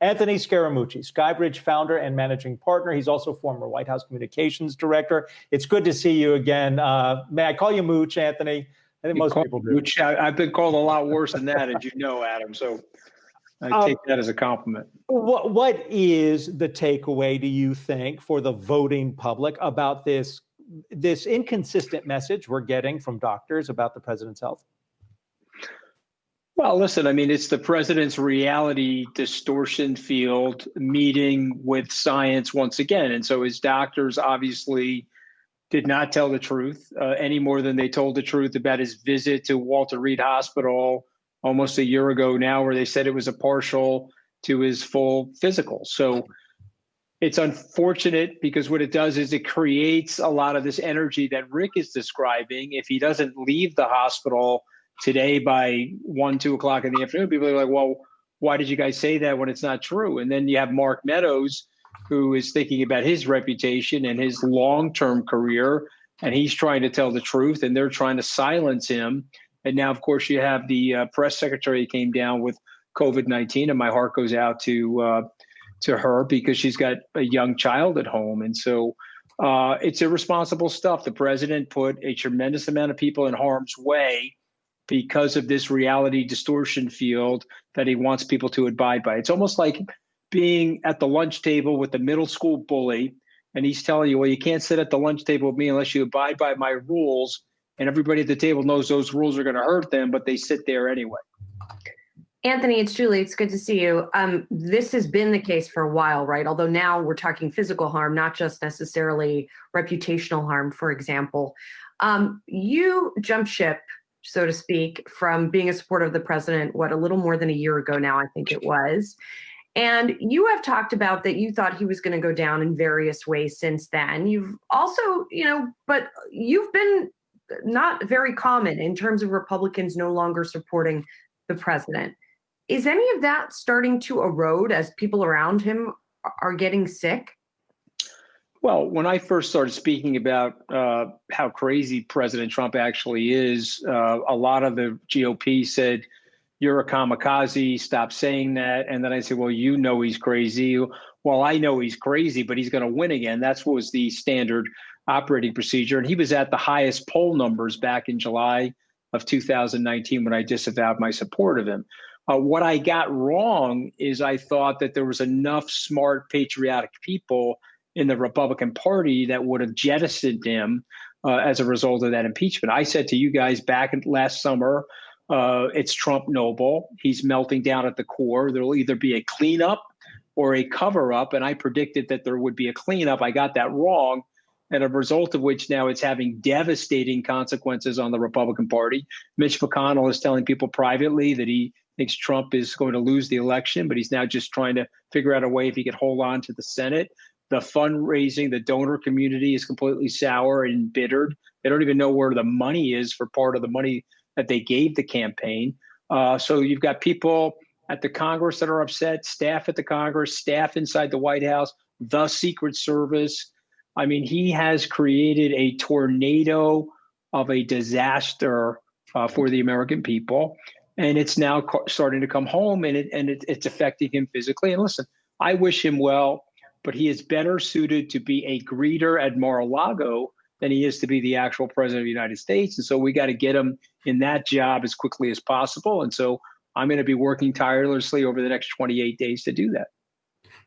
Anthony Scaramucci, SkyBridge founder and managing partner. He's also former White House communications director. It's good to see you again. May I call you Mooch, Anthony? I think most people do. Mooch, I've been called a lot worse than that, as you know, Adam. So I take that as a compliment. What is the takeaway, do you think, for the voting public about this inconsistent message we're getting from doctors about the president's health? Well, listen, I mean, it's the president's reality distortion field meeting with science once again. And so his doctors obviously did not tell the truth any more than they told the truth about his visit to Walter Reed Hospital almost a year ago now, where they said it was a partial to his full physical. So it's unfortunate because what it does is it creates a lot of this energy that Rick is describing. If he doesn't leave the hospital today by 1, 2 o'clock in the afternoon, people are like, well, why did you guys say that when it's not true? And then you have Mark Meadows, who is thinking about his reputation and his long-term career, and he's trying to tell the truth, and they're trying to silence him. And now, of course, you have the press secretary who came down with COVID-19, and my heart goes out to her because she's got a young child at home. And so it's irresponsible stuff. The president put a tremendous amount of people in harm's way because of this reality distortion field that he wants people to abide by. It's almost like being at the lunch table with the middle school bully, and he's telling you, well, you can't sit at the lunch table with me unless you abide by my rules. And everybody at the table knows those rules are going to hurt them, but they sit there anyway. Anthony, it's Julie. It's good to see you. This has been the case for a while, right? Although now we're talking physical harm, not just necessarily reputational harm, for example. You jumped ship, so to speak, from being a supporter of the president, a little more than a year ago now, I think it was. And you have talked about that you thought he was going to go down in various ways since then. You've also, but you've been not very common in terms of Republicans no longer supporting the president. Is any of that starting to erode as people around him are getting sick? Well, when I first started speaking about how crazy President Trump actually is, a lot of the GOP said, you're a kamikaze, stop saying that. And then I said, well, you know he's crazy. Well, I know he's crazy, but he's going to win again. That was the standard operating procedure. And he was at the highest poll numbers back in July of 2019 when I disavowed my support of him. What I got wrong is I thought that there was enough smart, patriotic people in the Republican Party that would have jettisoned him as a result of that impeachment. I said to you guys back last summer, it's Trump noble. He's melting down at the core. There will either be a cleanup or a cover up. And I predicted that there would be a cleanup. I got that wrong. And a result of which now it's having devastating consequences on the Republican Party. Mitch McConnell is telling people privately that he thinks Trump is going to lose the election, but he's now just trying to figure out a way if he could hold on to the Senate. The fundraising, the donor community is completely sour and embittered. They don't even know where the money is for part of the money that they gave the campaign. So you've got people at the Congress that are upset, staff at the Congress, staff inside the White House, the Secret Service. I mean, he has created a tornado of a disaster for the American people. And it's now starting to come home, and it's affecting him physically. And listen, I wish him well, but he is better suited to be a greeter at Mar-a-Lago than he is to be the actual president of the United States. And so we got to get him in that job as quickly as possible. And so I'm going to be working tirelessly over the next 28 days to do that.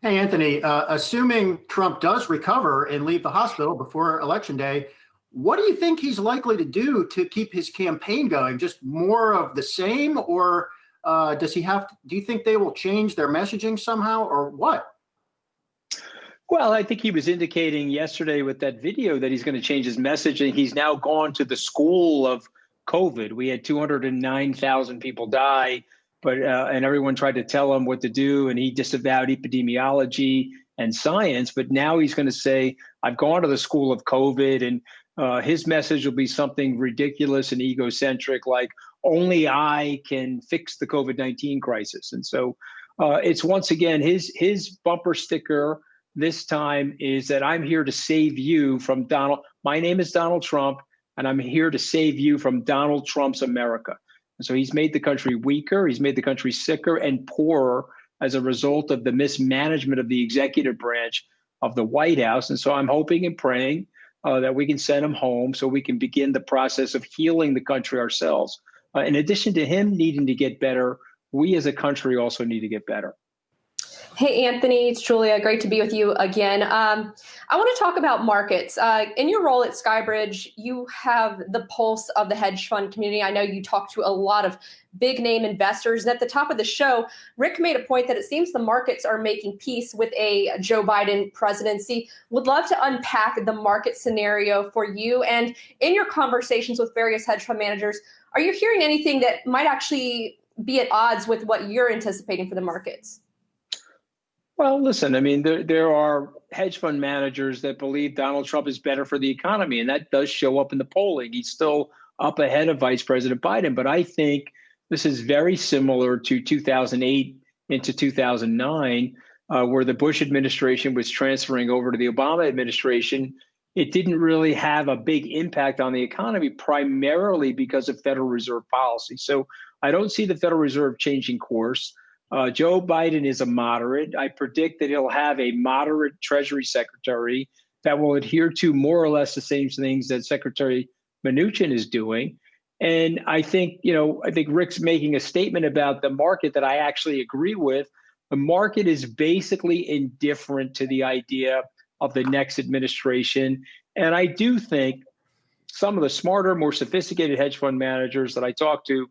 Hey, Anthony, assuming Trump does recover and leave the hospital before Election Day, what do you think he's likely to do to keep his campaign going? Just more of the same, or do you think they will change their messaging somehow, or what? Well, I think he was indicating yesterday with that video that he's going to change his messaging. He's now gone to the school of COVID. We had 209,000 people die, but and everyone tried to tell him what to do, and he disavowed epidemiology and science. But now he's going to say, I've gone to the school of COVID, and his message will be something ridiculous and egocentric, like only I can fix the COVID-19 crisis. And so it's once again, his bumper sticker this time is that I'm here to save you from Donald. My name is Donald Trump, and I'm here to save you from Donald Trump's America. And so he's made the country weaker. He's made the country sicker and poorer as a result of the mismanagement of the executive branch of the White House. And so I'm hoping and praying that we can send him home so we can begin the process of healing the country ourselves. In addition to him needing to get better, we as a country also need to get better. Hey, Anthony, it's Julia. Great to be with you again. I want to talk about markets. In your role at SkyBridge, you have the pulse of the hedge fund community. I know you talk to a lot of big name investors. And at the top of the show, Rick made a point that it seems the markets are making peace with a Joe Biden presidency. Would love to unpack the market scenario for you. And in your conversations with various hedge fund managers, are you hearing anything that might actually be at odds with what you're anticipating for the markets? Well, listen, I mean, there are hedge fund managers that believe Donald Trump is better for the economy, and that does show up in the polling. He's still up ahead of Vice President Biden, but I think this is very similar to 2008 into 2009, where the Bush administration was transferring over to the Obama administration. It didn't really have a big impact on the economy, primarily because of Federal Reserve policy. So I don't see the Federal Reserve changing course. Joe Biden is a moderate. I predict that he'll have a moderate Treasury Secretary that will adhere to more or less the same things that Secretary Mnuchin is doing. And I think Rick's making a statement about the market that I actually agree with. The market is basically indifferent to the idea of the next administration. And I do think some of the smarter, more sophisticated hedge fund managers that I talk to,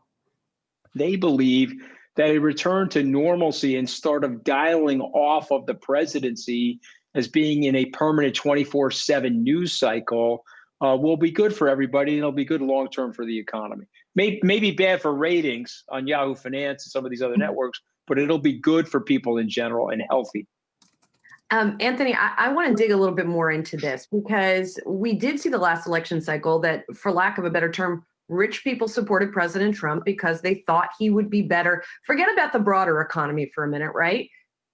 they believe that a return to normalcy and start of dialing off of the presidency as being in a permanent 24/7 news cycle will be good for everybody, and it'll be good long-term for the economy. May be bad for ratings on Yahoo Finance and some of these other networks, but it'll be good for people in general and healthy. Anthony, I want to dig a little bit more into this because we did see the last election cycle that, for lack of a better term, rich people supported President Trump because they thought he would be better. Forget about the broader economy for a minute, right?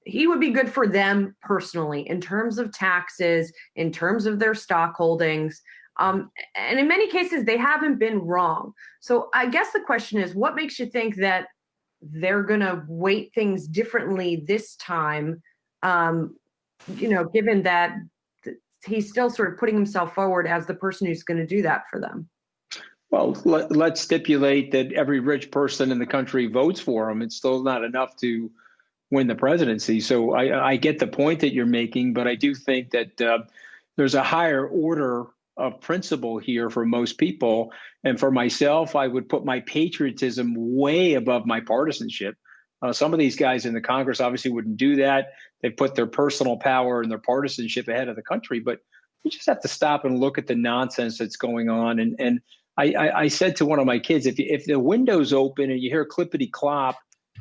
He would be good for them personally in terms of taxes, in terms of their stock holdings. And in many cases, they haven't been wrong. So I guess the question is, what makes you think that they're going to weight things differently this time, given that he's still sort of putting himself forward as the person who's going to do that for them? Well, let's stipulate that every rich person in the country votes for him. It's still not enough to win the presidency. So I get the point that you're making, but I do think that there's a higher order of principle here for most people. And for myself, I would put my patriotism way above my partisanship. Some of these guys in the Congress obviously wouldn't do that. They put their personal power and their partisanship ahead of the country. But you just have to stop and look at the nonsense that's going on. And I said to one of my kids, if the window's open and you hear clippity clop,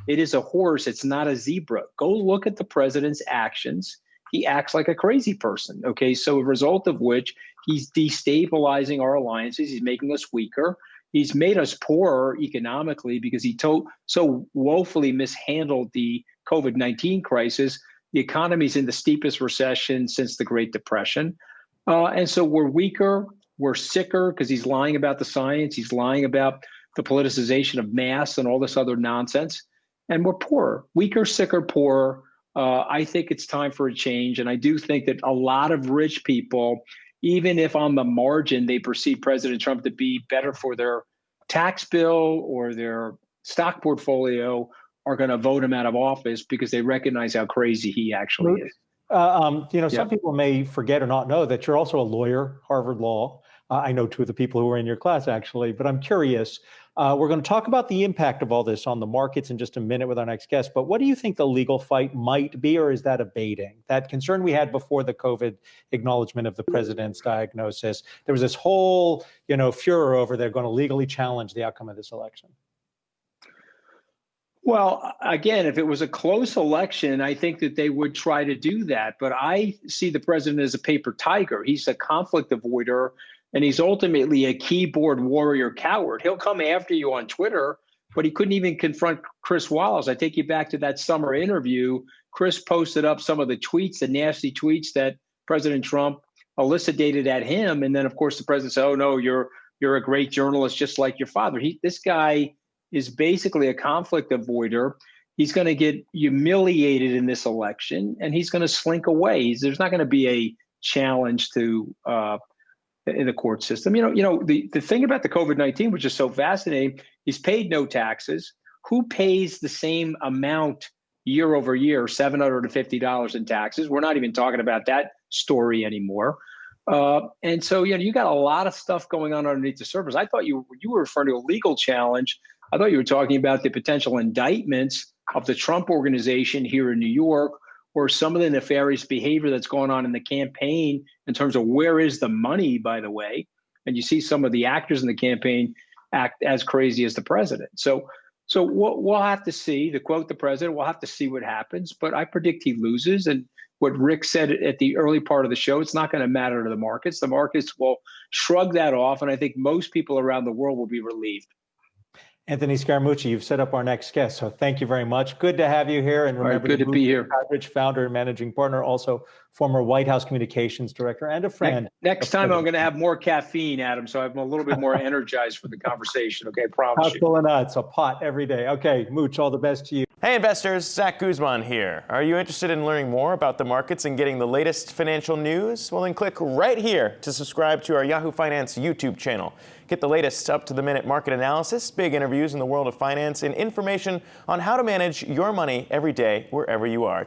it is a horse. It's not a zebra. Go look at the president's actions. He acts like a crazy person. Okay, so a result of which he's destabilizing our alliances. He's making us weaker. He's made us poorer economically because he so woefully mishandled the COVID-19 crisis. The economy's in the steepest recession since the Great Depression. And so we're weaker. We're sicker because he's lying about the science. He's lying about the politicization of masks and all this other nonsense. And we're poorer, weaker, sicker, poorer. I think it's time for a change. And I do think that a lot of rich people, even if on the margin they perceive President Trump to be better for their tax bill or their stock portfolio, are going to vote him out of office because they recognize how crazy he actually is. Some people may forget or not know that you're also a lawyer, Harvard Law. I know two of the people who were in your class, actually, but I'm curious. We're going to talk about the impact of all this on the markets in just a minute with our next guest. But what do you think the legal fight might be, or is that abating? That concern we had before the COVID acknowledgement of the president's diagnosis, there was this whole, furor over they're going to legally challenge the outcome of this election. Well, again, if it was a close election, I think that they would try to do that. But I see the president as a paper tiger. He's a conflict avoider. And he's ultimately a keyboard warrior coward. He'll come after you on Twitter, but he couldn't even confront Chris Wallace. I take you back to that summer interview. Chris posted up some of the tweets, the nasty tweets that President Trump elucidated at him. And then, of course, the president said, "Oh, no, you're a great journalist, just like your father." This guy is basically a conflict avoider. he's going to get humiliated in this election, and he's going to slink away. There's not going to be a challenge to in the court system. The thing about the COVID-19, which is so fascinating, he's paid no taxes. Who pays the same amount year over year, $750 in taxes? We're not even talking about that story anymore. And so, you got a lot of stuff going on underneath the surface. I thought you were referring to a legal challenge. I thought you were talking about the potential indictments of the Trump organization here in New York, or some of the nefarious behavior that's going on in the campaign in terms of where is the money, by the way. And you see some of the actors in the campaign act as crazy as the president. So we'll have to see. To quote the president, we'll have to see what happens. But I predict he loses. And what Rick said at the early part of the show, it's not going to matter to the markets. The markets will shrug that off. And I think most people around the world will be relieved. Anthony Scaramucci, you've set up our next guest, so thank you very much. Good to have you here. And remember, good to be here. SkyBridge founder and managing partner, also former White House communications director and a friend. Next time I'm going to have more caffeine, Adam, so I'm a little bit more energized for the conversation. Okay, I promise you. Pulling nuts, a pot every day. Okay, Mooch, all the best to you. Hey investors, Zach Guzman here. Are you interested in learning more about the markets and getting the latest financial news? Well, then click right here to subscribe to our Yahoo Finance YouTube channel. Get the latest up-to-the-minute market analysis, big interviews in the world of finance, and information on how to manage your money every day wherever you are.